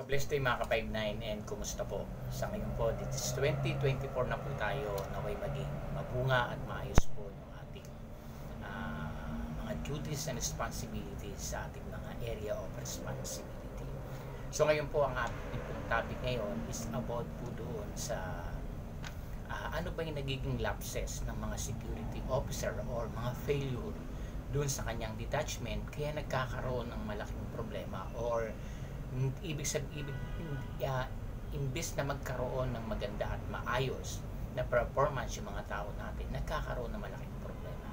Blessed day mga ka-59 and kumusta po? Sa ngayon po, this is 2024 na po tayo, naway maging mabunga at maayos po yung ating mga duties and responsibilities sa ating mga area of responsibility. So ngayon po, ang ating topic ngayon is about po doon sa ano ba yung nagiging lapses ng mga security officer or mga failure doon sa kanyang detachment kaya nagkakaroon ng malaking problema or imbis na magkaroon ng maganda at maayos na performance yung mga tao natin, nagkakaroon ng malaking problema.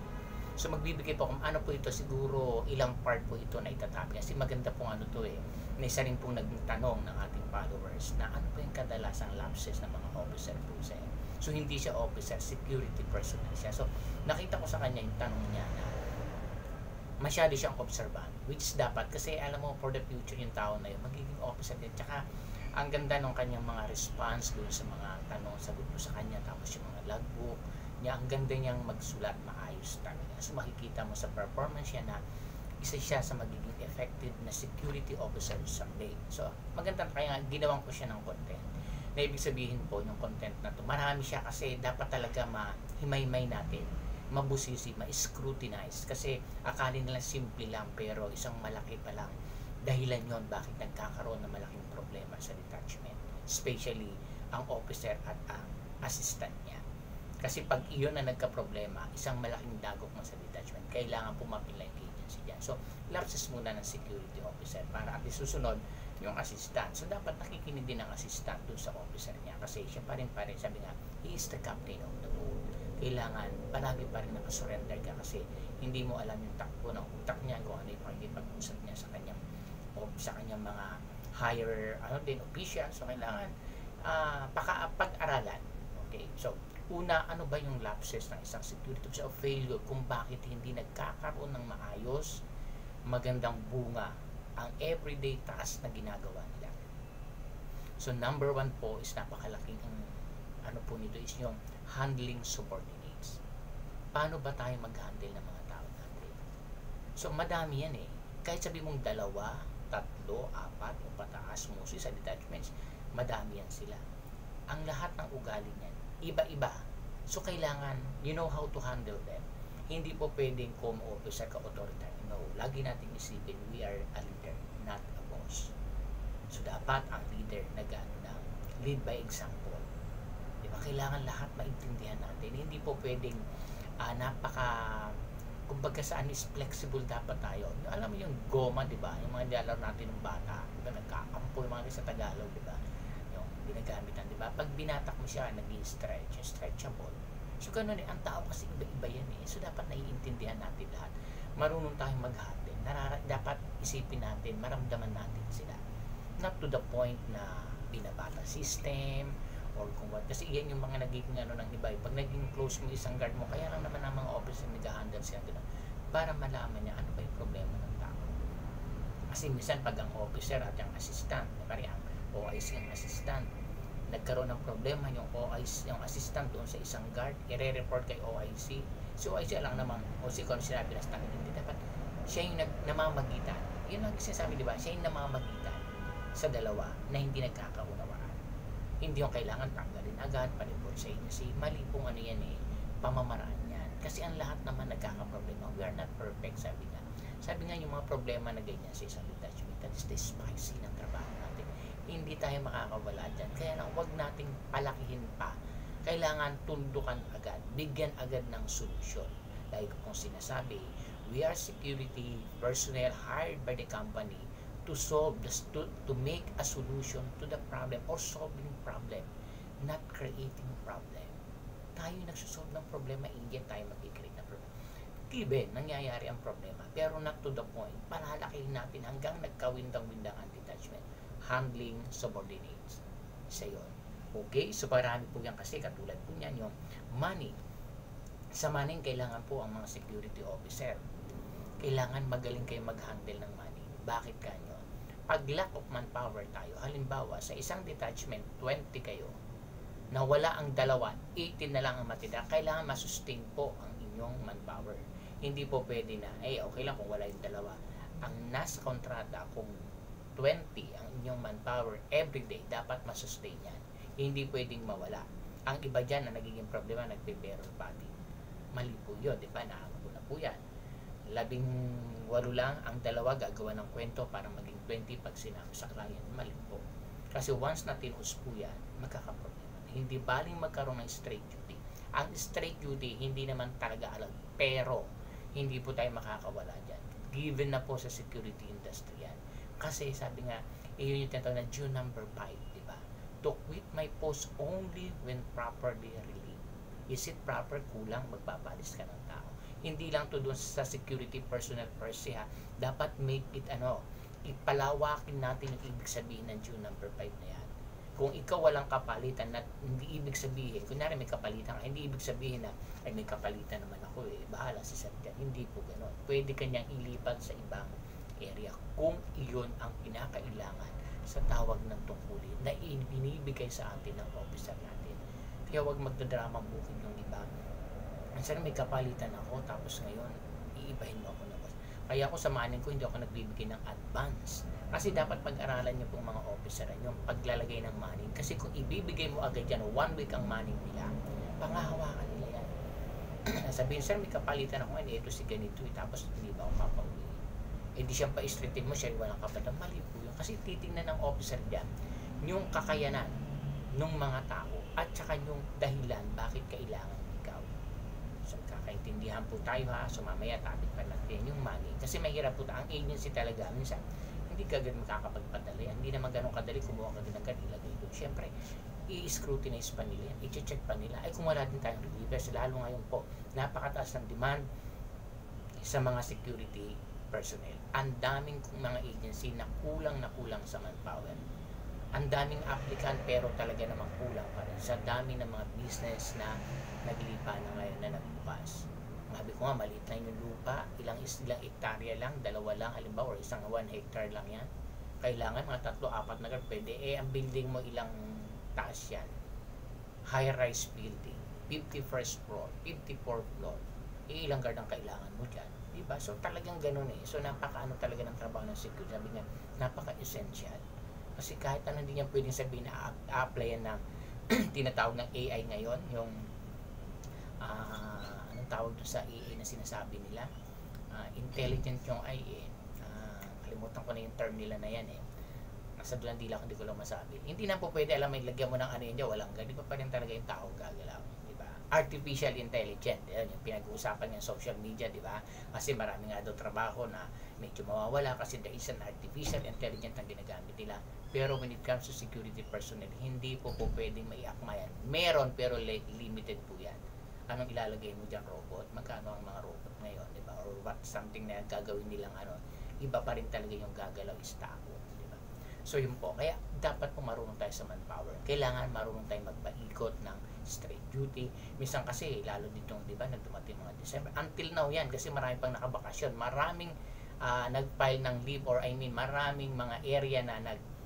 So magbibigay po kung ano po ito, siguro ilang part po ito na itatabi kasi maganda pong ano to may isa rin pong naging tanong ng ating followers na ano po yung kadalasang lapses ng mga officer po sa so hindi siya officer, security personnel siya. So nakita ko sa kanya yung tanong niya na masyado siyang observant, which dapat kasi alam mo for the future yung tao na yun magiging officer din. Tsaka ang ganda ng kanyang mga response doon sa mga tanong sagot ko sa kanya, tapos yung mga logbook niya, ang ganda niyang magsulat, maayos talaga. So makikita mo sa performance niya na isa siya sa magiging effective na security officer someday. So maganda, kaya ginawan ko siya ng content na ibig sabihin po yung content na to marami siya kasi dapat talaga mahimay-may natin, mabusisi, ma-scrutinize kasi akala nila simple lang pero isang malaki pa lang dahilan yon bakit nagkakaroon ng malaking problema sa detachment, especially ang officer at ang assistant niya. Kasi pag iyon na nagka-problema, isang malaking dagok mo sa detachment, kailangan pumapila yung agency dyan. So lapses muna ng security officer para at susunod yung assistant. So dapat nakikinig din ang assistant dun sa officer niya kasi siya pa rin sabi nga, he is the captain of the boat. Kailangan palagi pa rin nakasurrender ka kasi hindi mo alam yung takbo ng utak niya kung ano yung pakikipag-usap niya sa kanyang mga higher official. So kailangan pag-aralan. Okay, so una, ano ba yung lapses ng isang security officer o failure kung bakit hindi nagkakaroon ng maayos, magandang bunga ang everyday task na ginagawa nila. So number one po is napakalaking ano po nito is yung handling subordinates. Paano ba tayo mag-handle ng mga tao natin? So madami yan kahit sabi mong 2, 3, 4 o pataas mo sa detachments, madami yan sila. Ang lahat ng ugali niyan iba-iba. So kailangan you know how to handle them. Hindi po pwedeng como officer ka authoritarian. No, lagi natin isipin we are a leader, not a boss. So dapat ang leader lead by example. Diba? Kailangan lahat maintindihan natin. Hindi po pwedeng kumbaga saan is flexible dapat tayo. Alam mo yung goma, diba? Yung mga nilalaro natin ng bata, diba? Nagkakampo yung mga sa Tagalog, diba? Yung ginagamitan, diba? Pag binatak mo siya, nag-i-stretch, stretchable. So ganun ang tao kasi iba-iba yan So dapat naiintindihan natin lahat. Marunong tayong mag-handle. Dapat isipin natin, maramdaman natin sila. Not to the point na binabata system, or kung what. Kasi yan yung mga nagiging ng iba. Pag naging close mo isang guard mo, kaya lang naman ang mga officer nag-handle siya doon para malaman niya ano ba yung problema ng tao. Kasi minsan pag ang officer at yung assistant, pari ang OIC ang assistant, nagkaroon ng problema yung OIC, yung assistant doon sa isang guard, i-report kay OIC. Si OIC lang naman, o si kung sinabi na sa hindi dapat siya yung namamagitan. Yun lang sinasabi, di ba? Siya yung namamagitan sa dalawa na hindi nagkakaunawaan. Hindi yung kailangan tanggalin agad, pa-report sa agency. Mali pong pamamaraan yan. Kasi ang lahat naman nagkakaproblema. We are not perfect, sabi nga. Sabi nga yung mga problema na ganyan sa isang detachment, that is the spicy ng trabaho natin. Hindi tayo makakawala dyan. Kaya lang, huwag nating palakihin pa. Kailangan tundukan agad. Bigyan agad ng solusyon. Like kung sinasabi, we are security personnel hired by the company to make a solution to the problem or solving problem, not creating problem. Tayo nagsusolve ng problema, hindi tayo mag-create ng problem. Given, nangyayari ang problema, pero not to the point. Palalakihin natin hanggang nagkawindang-windang ang detachment. Handling subordinates. Isa yun. Okay? So marami po yan kasi katulad po niyan yung money. Sa money, kailangan po ang mga security officer. Kailangan magaling kayo mag-handle ng money. Bakit kanyo? Pag lack of manpower tayo, halimbawa sa isang detachment, 20 kayo, na wala ang 2, 18 na lang ang matira, kailangan masustain po ang inyong manpower. Hindi po pwede na, okay lang kung wala yung 2. Ang nasa kontrata, kung 20 ang inyong manpower everyday, dapat masustain yan. Hindi pwedeng mawala. Ang iba dyan na nagiging problema, nagpe-barrel body. Mali po yun, di ba? Nakakapo na po yan. 18 lang, ang dalawa gagawa ng kwento para maging 20 pag sinabi sa client. Mali po. Kasi once na tinus po yan, magkakaproblema. Hindi baling magkaroon ng straight duty. Ang straight duty, hindi naman talaga alam. Pero, hindi po tayo makakawala dyan. Given na po sa security industry yan. Kasi sabi nga, yun yung tinatawag na June number 5, di ba? To quit my post only when properly relieved. Is it proper? Kulang, magpapalis ka ng tao. Hindi lang to doon sa security personnel per se ha. Dapat make it ipalawakin natin yung ibig sabihin ng June number 5 na yan. Kung ikaw walang kapalitan, na hindi ibig sabihin, kunyari may kapalitan, hindi ibig sabihin na, ay may kapalitan naman ako bahala si Sir dyan. Hindi po gano'n. Pwede kanyang ilipat sa ibang area kung iyon ang kinakailangan sa tawag ng tungkulin na binibigay sa atin ng officer natin. Kaya huwag magdadramang bukid yung iba. Sir, may kapalitan ako, tapos ngayon, iibahin mo ako na boss. Kaya ako sa manin ko, hindi ako nagbibigay ng advance. Kasi dapat pag-aralan nyo pong mga officer yung paglalagay ng manning. Kasi kung ibibigay mo agad yan, 1 week ang manning nila, pangahawakan nila yan. Sabihin, sir, may kapalitan ako ngayon, ito si ganito, tapos hindi ba ako papauwi? Hindi siya pa-istritin mo, siya walang kapalitan. Mali po yun. Kasi titingnan ng officer dyan, yung kakayanan ng mga tao, at saka yung dahilan bakit kailangan ikaw. So, kakaintindihan po tayo ha. So, mamaya topic pa natin yung money. Kasi mahirap po ang agency talaga. Minsan, hindi ka ganun makakapagpadali. Hindi naman ganun kadali. Kumuha ka din agad, ilagay doon. Siyempre, i-scrutinize pa nila yan. I-check pa nila. Ay, kung wala din tayong relievers, lalo ngayon po, napakataas ng demand sa mga security personnel. Ang daming mga agency na kulang sa manpower. Ang daming applicant pero talaga namang kulang pa rin sa dami ng mga business na naglipa na ngayon na nagbukas. Sabi ko nga, maliit na yung lupa, ilang hektarya lang, 2 lang, halimbawa, or isang 1 hectare lang yan. Kailangan mga 3-4 na pwede. Ang building mo ilang taas yan. High-rise building, 51st floor, 54th floor. Ilang guard ang kailangan mo dyan. Diba? So talagang ganun eh. So napaka-ano talaga ng trabaho ng security. Sabi nga, napaka-essential. Kasi kahit ano hindi niya pwedeng sabihin na a-applyan ng tinatawag ng AI ngayon, yung anong tawag doon sa AI na sinasabi nila, intelligent yung AI kalimutan ko na yung term nila na yan nasa dulang dila ko, hindi ko lang masabi. Hindi na po pwede, alam, may lagyan mo ng ano yun dyan, walang di pa rin talaga yung tao gagalaw, di ba? Artificial intelligence, yan yung pinag-uusapan ng social media, di ba? Kasi marami nga daw trabaho na medyo mawawala kasi there is an artificial intelligence ang ginagamit nila. Pero when it comes to security personnel, hindi po pwedeng maiakma yan. Meron, pero limited po yan. Anong ilalagay mo dyan, robot? Magkano ang mga robot ngayon, di ba? Or what something na gagawin nilang iba pa rin talaga yung gagalaw is tao, di ba? So yun po, kaya dapat po marunong tayo sa manpower. Kailangan marunong tayo magpaikot ng straight duty. Minsan kasi, lalo ditong, di ba, nagdumating mga December. Until now yan, kasi marami pang nakabakasyon. Maraming nag-file ng leave, or maraming mga area na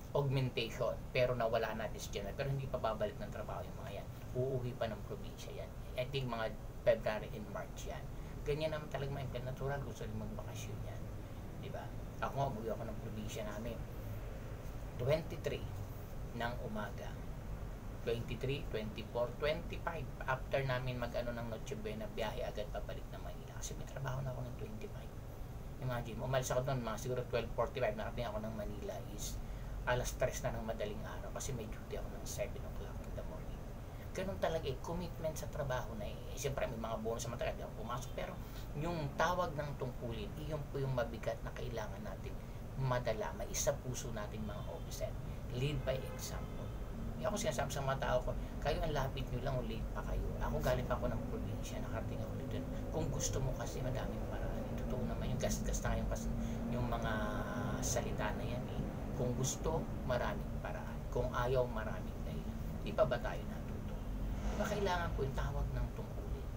augmentation pero nawala na this January, pero hindi pa babalik ng trabaho yung mga yan. Uuwi pa ng probinsya yan. I think mga February and March yan. Ganyan naman talaga mga natural, gusto rin magbakasyon yan, di ba? Ako nga, umuwi ako ng probinsya namin 23 ng umaga, 23, 24, 25 after namin mag-ano ng Noche Buena, biyahe agad pabalik na Manila kasi may trabaho na ako ng 25. Imagine, umalis ako doon mga siguro 12:45, nakating ako ng Manila is alas 3 na ng madaling araw kasi may duty ako ng 7 o'clock in the morning. Ganun talaga commitment sa trabaho na siyempre may mga bonus sa matagal ako pumasok, pero yung tawag ng tungkulin, iyon po yung mabigat na kailangan natin madala, maisa puso natin mga officer. Lead by example. Ako sinasabi sa mga tao ko, kayo ang lapit nyo lang o late pa kayo. Ako galing pa ako ng probinsya, nakarating ako dito. Kung gusto mo kasi madaming paraan. Totoo naman yung gas-gas na yung mga salita na yan Kung gusto, maraming paraan. Kung ayaw, maraming dahilan. Di pa ba tayo natuto? Diba kailangan po yung tawag ng tungkulin?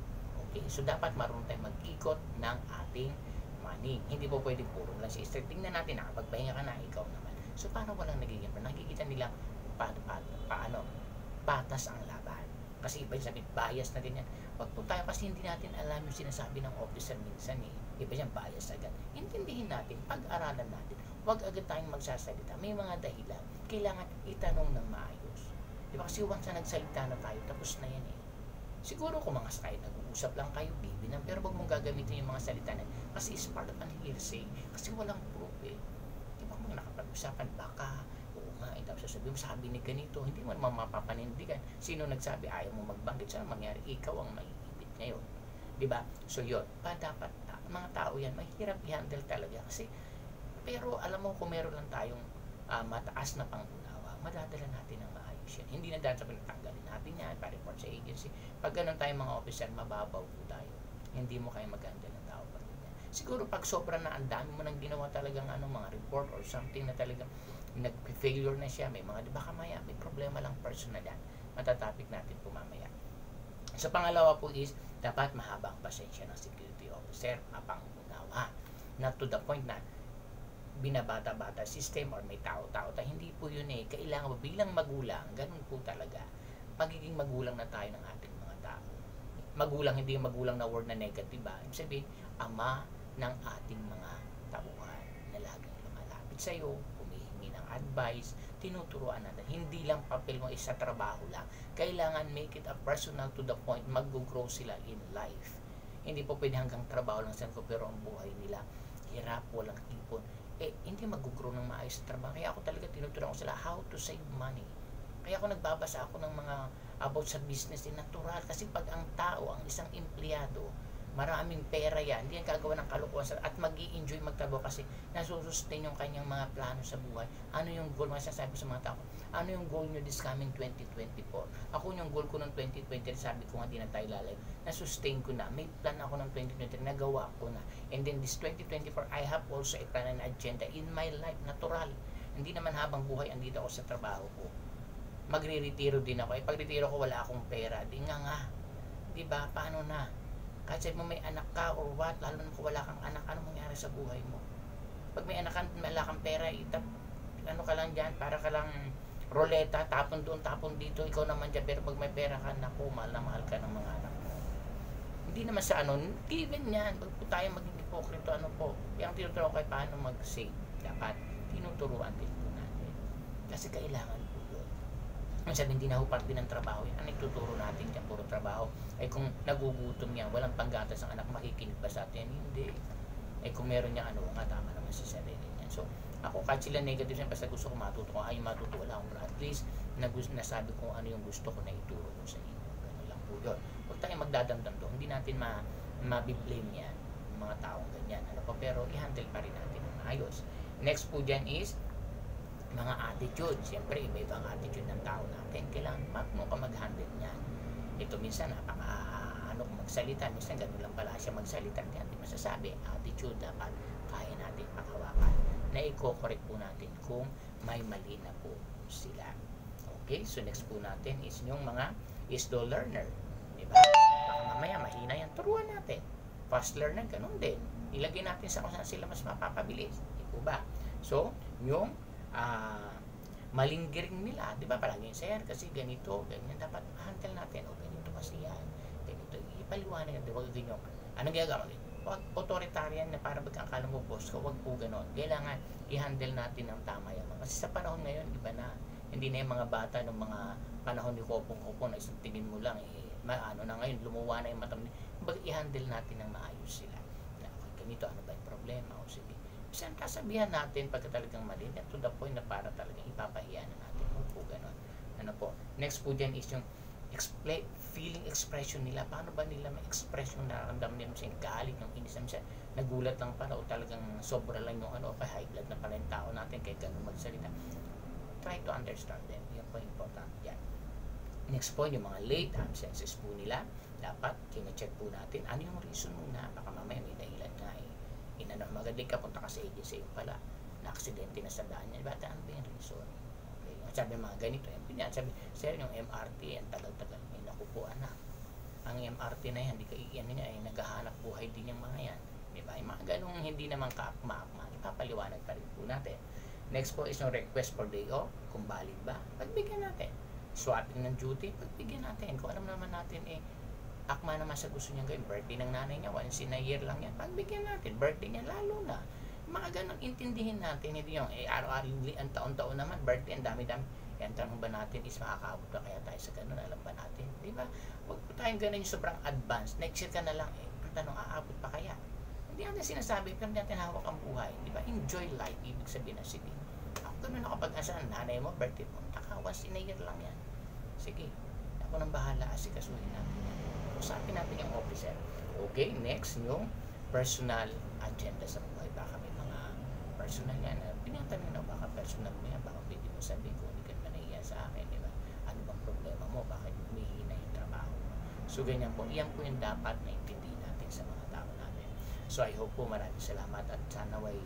Okay? So, dapat marunong tayong mag-ikot ng ating money. Hindi po pwede puro lang siya straight. Tingnan natin, nakapagpahinga ka na, ikaw naman. So, paano walang nagiging? Nakikita nila paano? Patas ang laban. Kasi iba yung sabi, bias na din yan. Wag po tayo kasi hindi natin alam yung sinasabi ng officer minsan Iba yung bias agad. Intindihin natin, pag-aralan natin. Huwag agad tayong magsasalita. May mga dahilan. Kailangan itanong ng maayos. Di ba? Kasi once na nagsalita na tayo, tapos na yan eh. Siguro kung mga sakay, nag-uusap lang kayo, bibi na, pero huwag mong gagamitin yung mga salita na kasi is part of an hearsay. Kasi walang proof eh. Di ba kung nakapag-usapan, baka, oo nga, tapos sasabihin mo, sabi ni ganito, hindi mo naman mapapanindigan. Sino nagsabi, ayaw mo magbanggit, saan mangyari? Ikaw ang maiipit ngayon. Di ba? So yun, dapat mga tao yan, mahirap i-handle talaga. Kasi, pero alam mo, kung meron lang tayong mataas na pangunawa, madadala natin ng maayos yan. Hindi na dahil sa pinatanggalin natin yan, pa-report sa agency. Pag ganun tayong mga officer, mababaw po tayo. Hindi mo kayo mag-handle ng tao pag ganyan. Siguro pag sobra na, ang dami mo nang ginawa talagang mga report or something na talagang nag-failure na siya, may mga, di ba kamaya, may problema lang personal yan. Matatapik natin po mamaya. So pangalawa po is, dapat mahaba ang pasensya ng security officer, mapangunawa. Not to the point na binabata-bata system or may tao-tao tayo. Hindi po yun eh. Kailangan bilang magulang, ganun po talaga. Pagiging magulang na tayo ng ating mga tao. Magulang, hindi yung magulang na word na negative ba? Ibig sabihin, ama ng ating mga tauhan na laging lumalapit sa iyo, humihingi ng advice, tinuturuan natin. Hindi lang papel mo isa trabaho lang. Kailangan make it a personal to the point, mag-grow sila in life. Hindi po pwede hanggang trabaho lang sila, pero ang buhay nila, hirap, walang ipon. Hindi mag-grow ng maayos sa trabaho. Kaya ako talaga tinuturuan ko sila how to save money. Kaya ako nagbabasa ako ng mga about sa business din natural. Kasi pag ang tao, ang isang empleyado, maraming pera yan, hindi yan gagawa ng kalokohan at mag-i-enjoy magtrabaho kasi nasusustain yung kanyang mga plano sa buhay. Ano yung goal? Masasabi sa mga tao, ano yung goal nyo this coming 2024? Ako yung goal ko ng 2020, sabi ko nga di na tayo lalayo, nasustain ko na, may plan ako ng 2020, nagawa ko na. And then this 2024, I have also a plan and agenda in my life, natural. Hindi naman habang buhay andito ako sa trabaho ko. Magre-retiro din ako. Pag-retiro ko wala akong pera. Di nga. Di ba? Paano na? Kahit sabi mo may anak ka or what, lalo na kung wala kang anak, ano mangyari sa buhay mo? Pag may anak ka, wala kang pera, ano ka lang dyan, para ka lang roleta, tapon doon, tapon dito, ikaw naman dyan, pero pag may pera ka, naku, mahal na mahal ka ng mga anak mo. Hindi naman sa given yan, wag po tayo maging hipokrito, yung tinuturuan ko ay paano mag-save, dapat tinuturuan din po natin. Kasi kailangan po yun. Ang sabi, hindi na ho parte ng trabaho yan. Ang nagtuturo natin dyan, puro trabaho. Kung nagugutom yan, walang panggatas ang anak, makikinig ba sa atin? Hindi. Kung meron niya, nga, tama naman sa sarili niyan. So, ako, kahit sila negative siya, basta gusto ko matuto ko, matuto wala akong at least, nasabi ko ano yung gusto ko na ituro ko sa inyo. Ganun lang po yun. Huwag tayong magdadamdam doon. Hindi natin mabiblame yan, yung mga taong ganyan. Pero i-handle pa rin natin ng ayos. Next po dyan is, mga attitude. Siyempre, iba-iba ang attitude ng tao natin. Kailangan marunong ka mag-handle niyan. Ito minsan, kung magsalita, minsan ganun lang pala siya magsalita. Hindi natin masasabi. Attitude dapat kaya natin pakawakan. Na i-correct po natin kung may mali na po sila. Okay? So, next po natin is yung mga slow learner. Diba? Baka mamaya, mahina yan. Turuan natin. Fast learner, ganun din. Ilagay natin sa kung saan sila mas mapapabilis. Di po ba? So, yung malinggiring nila, di ba? Palaging sir, kasi ganito, ganyan, dapat handle natin, ganito kasi yan, ganito, ipaliwanag yan, di ba? Ganyan, anong gagawin? Wag authoritarian na para magkakala mo boss ko, wag po ganon. Kailangan i-handle natin ng tama yan. Kasi sa panahon ngayon, iba na, hindi na yung mga bata ng mga panahon ni Kopong-Kopong na isang tingin mo lang, na ngayon, lumuwa na yung mata mo. I-handle natin ng maayos sila. Okay, ganito, ano ba yung problema? O sige, saan kasabihan natin pagka talagang mali, to the point na para talagang ipapahiya na natin. Po ganon. Next po dyan is yung feeling expression nila. Paano ba nila ma-express yung nararamdaman nila sa galit, yung inis naman, nagulat lang pala o talagang sobra lang yung high blood na pala yung tao natin kaya ganun magsalita. Try to understand them. Yan po important. Yan. Next po, yung mga late absences po nila. Dapat, kina-check po natin ano yung reason muna. Baka mamaya may dahilan nga magaling ka, punta ka sa agency pala na-aksidente na sa daan niya. Bata, ano ba yung reason? Okay. Sabi mga ganito, sabi, sir, yung MRT, ang tagal-tagal. Naku po, anak. Ang MRT na yan, naghahanap buhay din yung mga yan. Diba? Yung mga ganong hindi naman kaakma-akma, ipapaliwanag pa rin po natin. Next po is yung request for day off, kung valid ba, pagbigyan natin. Swapping ng duty, pagbigyan natin. Kung alam naman natin, akma naman sa gusto niya gawin, birthday ng nanay niya, once in a year lang yan, pagbigyan natin, birthday niya lalo na, Mga ganun, intindihin natin. Hindi yung, araw-araw, ang taon-taon naman, birthday, ang dami-dami. Ang tanong ba natin is makakaabot ba kaya tayo sa ganun? Alam ba natin? Di ba? Huwag po tayong ganun yung sobrang advanced. Next year ka na lang, ang tanong, aabot pa kaya? Hindi natin sinasabi, pero hindi natin hawak ang buhay. Di ba? Enjoy life, ibig sabihin na, sige. Ako ganun ako pag-asa, nanay mo, birthday mo, once in a year lang yan. Sige, ako nang bahala, asikasuhin natin yan. Usapin natin yung officer. Okay, next, yung personal agenda sa buhay. Baka may mga personal yan. Pinatanong na, baka personal mo yan, baka pwede mo sabihin kung hindi ka naman nahiya sa akin, di ba? Ano bang problema mo? Bakit humihina yung trabaho mo? So, ganyan po. Iyan po yung dapat na intindihin natin sa mga tao natin. So, I hope po maraming salamat at sana ay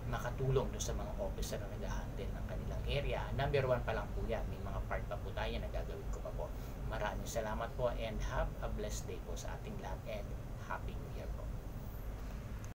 makatulong doon sa mga officer na nag-handle ng kanilang area. Number 1 pa lang po yan. May mga part pa po tayo na gagawin ko pa po. Maraming salamat po and have a blessed day po sa ating lahat and Happy New Year.